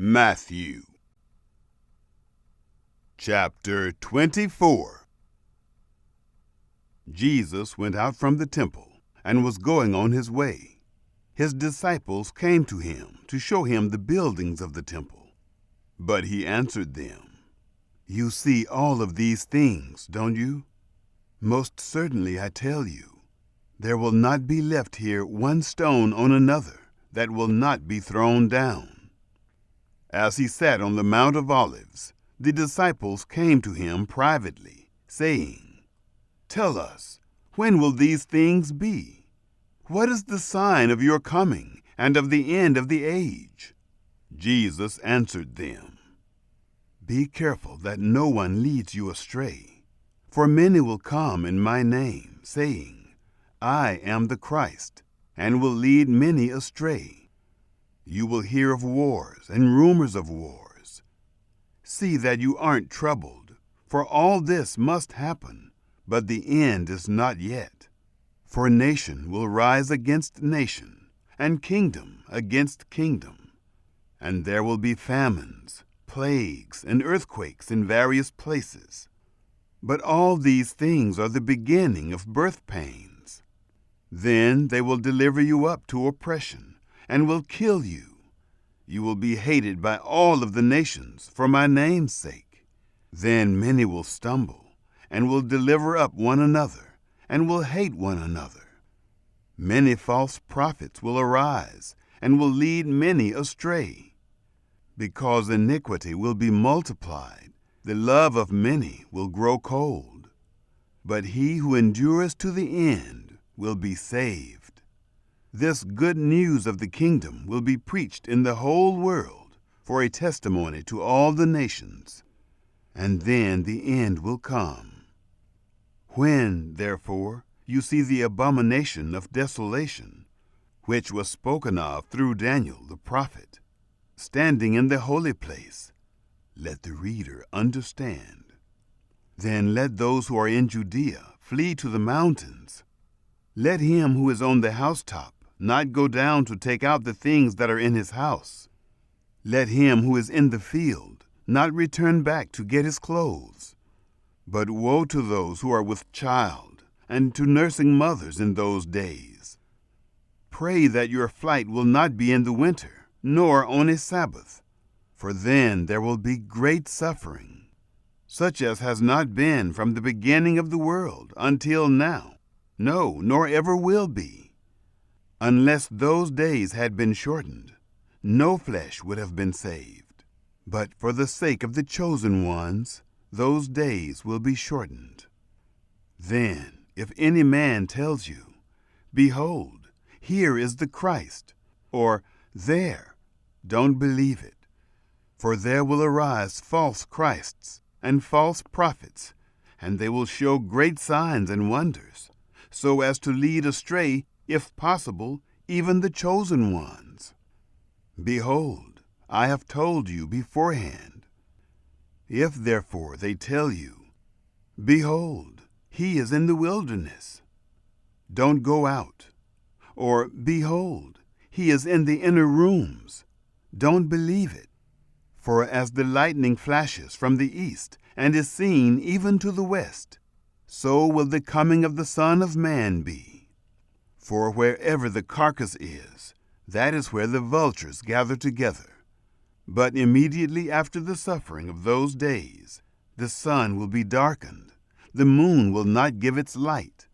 Matthew chapter 24. Jesus went out from the temple and was going on his way. His disciples came to him to show him the buildings of the temple. But he answered them, "You see all of these things, don't you? Most certainly I tell you, there will not be left here one stone on another that will not be thrown down." As he sat on the Mount of Olives, the disciples came to him privately, saying, "Tell us, when will these things be? What is the sign of your coming and of the end of the age?" Jesus answered them, "Be careful that no one leads you astray. For many will come in my name, saying, 'I am the Christ,' and will lead many astray. You will hear of wars and rumors of wars. See that you aren't troubled, for all this must happen, but the end is not yet. For nation will rise against nation, and kingdom against kingdom. And there will be famines, plagues, and earthquakes in various places. But all these things are the beginning of birth pains. Then they will deliver you up to oppression, and will kill you. You will be hated by all of the nations for my name's sake. Then many will stumble, and will deliver up one another, and will hate one another. Many false prophets will arise, and will lead many astray. Because iniquity will be multiplied, the love of many will grow cold. But he who endures to the end will be saved. This good news of the kingdom will be preached in the whole world for a testimony to all the nations, and then the end will come. When, therefore, you see the abomination of desolation, which was spoken of through Daniel the prophet, standing in the holy place, let the reader understand. Then let those who are in Judea flee to the mountains. Let him who is on the housetop not go down to take out the things that are in his house. Let him who is in the field not return back to get his clothes. But woe to those who are with child and to nursing mothers in those days. Pray that your flight will not be in the winter, nor on a Sabbath, for then there will be great suffering, such as has not been from the beginning of the world until now, no, nor ever will be. Unless those days had been shortened, no flesh would have been saved. But for the sake of the chosen ones, those days will be shortened. Then, if any man tells you, 'Behold, here is the Christ,' or 'There,' don't believe it. For there will arise false Christs and false prophets, and they will show great signs and wonders, so as to lead astray, if possible, even the chosen ones. Behold, I have told you beforehand. If therefore they tell you, 'Behold, he is in the wilderness,' don't go out. Or, 'Behold, he is in the inner rooms,' don't believe it. For as the lightning flashes from the east and is seen even to the west, so will the coming of the Son of Man be. For wherever the carcass is, that is where the vultures gather together. But immediately after the suffering of those days, the sun will be darkened, the moon will not give its light,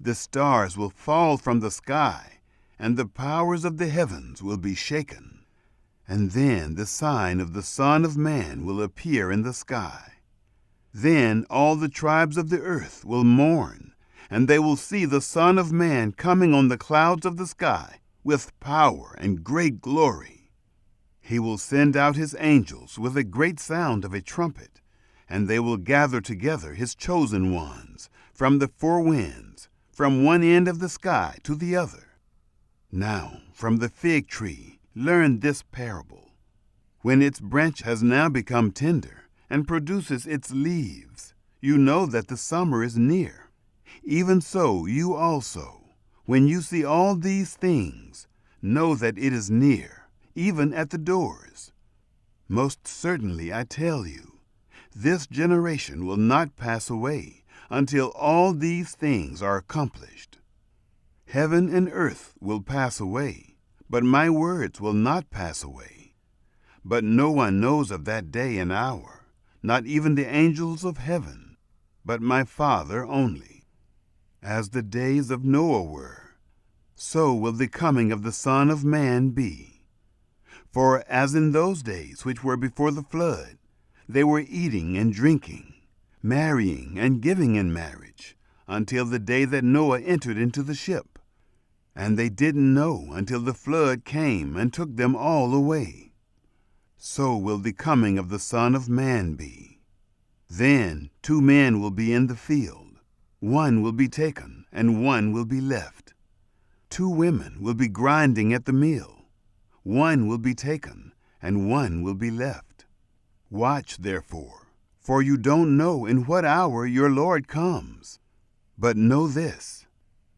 the stars will fall from the sky, and the powers of the heavens will be shaken. And then the sign of the Son of Man will appear in the sky. Then all the tribes of the earth will mourn, and they will see the Son of Man coming on the clouds of the sky with power and great glory. He will send out his angels with a great sound of a trumpet, and they will gather together his chosen ones from the four winds, from one end of the sky to the other. Now, from the fig tree, learn this parable. When its branch has now become tender and produces its leaves, you know that the summer is near. Even so, you also, when you see all these things, know that it is near, even at the doors. Most certainly I tell you, this generation will not pass away until all these things are accomplished. Heaven and earth will pass away, but my words will not pass away. But no one knows of that day and hour, not even the angels of heaven, but my Father only. As the days of Noah were, so will the coming of the Son of Man be. For as in those days which were before the flood, they were eating and drinking, marrying and giving in marriage, until the day that Noah entered into the ship. And they didn't know until the flood came and took them all away. So will the coming of the Son of Man be. Then 2 men will be in the field. One will be taken, and one will be left. 2 women will be grinding at the mill. One will be taken, and one will be left. Watch, therefore, for you don't know in what hour your Lord comes. But know this,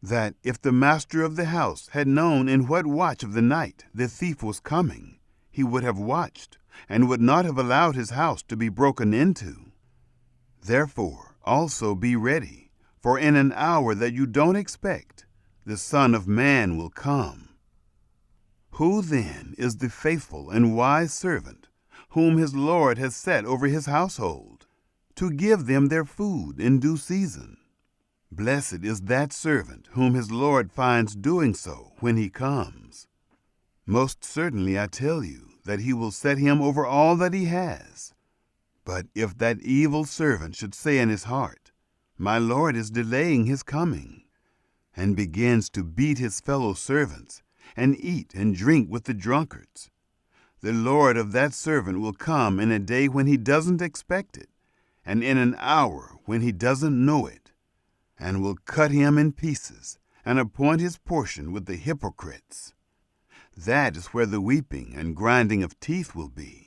that if the master of the house had known in what watch of the night the thief was coming, he would have watched, and would not have allowed his house to be broken into. Therefore also be ready, for in an hour that you don't expect, the Son of Man will come. Who then is the faithful and wise servant, whom his Lord has set over his household, to give them their food in due season? Blessed is that servant whom his Lord finds doing so when he comes. Most certainly I tell you that he will set him over all that he has. But if that evil servant should say in his heart, My Lord is delaying his coming, and begins to beat his fellow servants, and eat and drink with the drunkards, the Lord of that servant will come in a day when he doesn't expect it, and in an hour when he doesn't know it, and will cut him in pieces, and appoint his portion with the hypocrites. That is where the weeping and grinding of teeth will be.